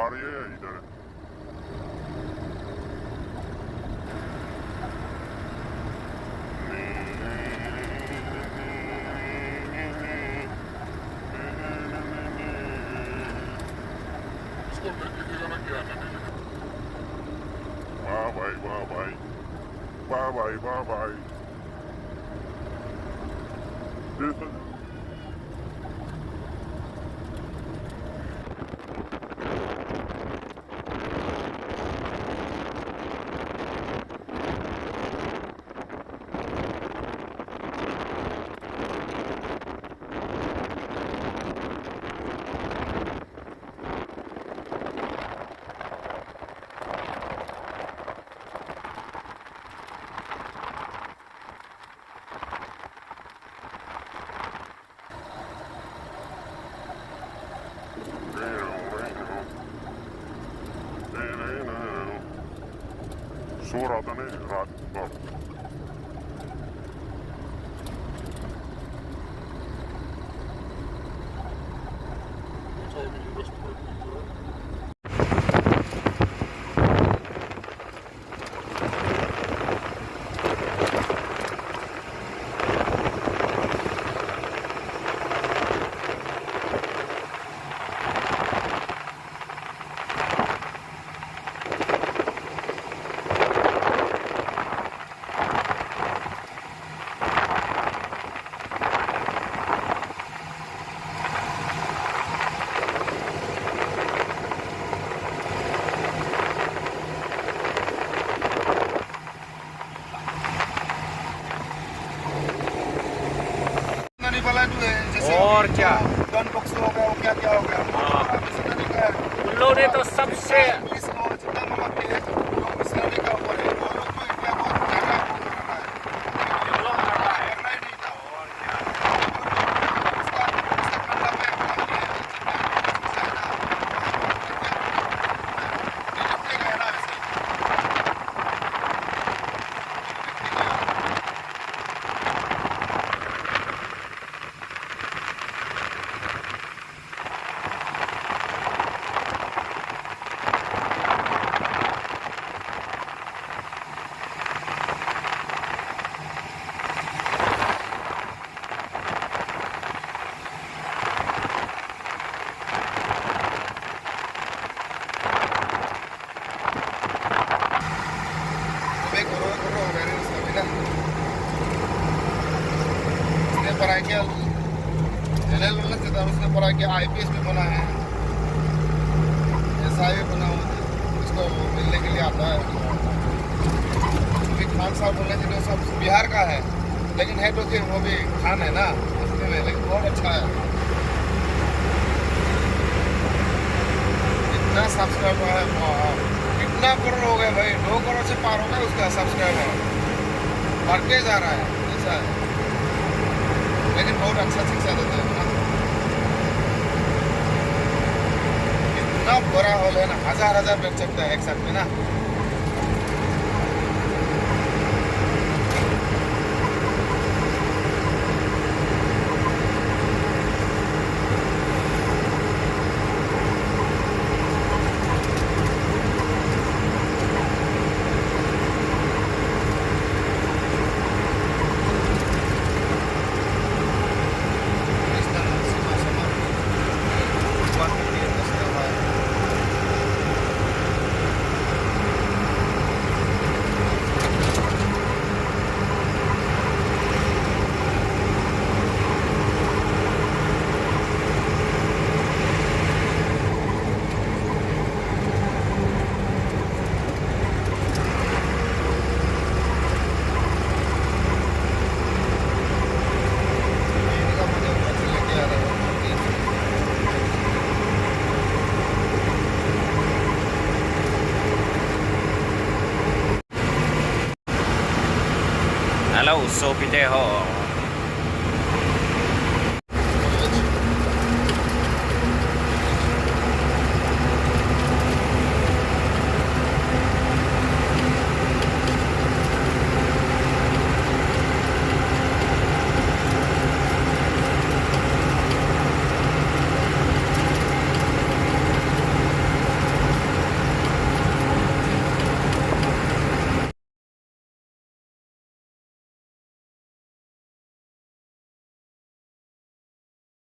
आ रही है इधर। इसको लिखेगा ना क्या नहीं लिखा। वाह भाई वाह भाई वाह भाई वाह भाई। Suoraan tänne raakkaan. और क्या गन बॉक्स हो गया, वो क्या क्या हो गया। हाँ। उन लोगों ने तो सबसे IPS भी बना है, SI बना हुआ है, उसको मिलने के लिए आता है। खान साहब बोल रहे थे सब बिहार का है, लेकिन है तो वो भी खान है ना उसमें में, लेकिन बहुत अच्छा है। इतना सब्सक्राइबर है, कितना करोड़ हो गए भाई, 2 करोड़ से पार हो गया उसका सब्सक्राइबर, बढ़ते जा रहा है ऐसा है। लेकिन बहुत अच्छा शिक्षा देता है ना, इतना बड़ा हॉल है ना, हजार बैठ सकता है एक साथ में ना। Hello, so Piteho.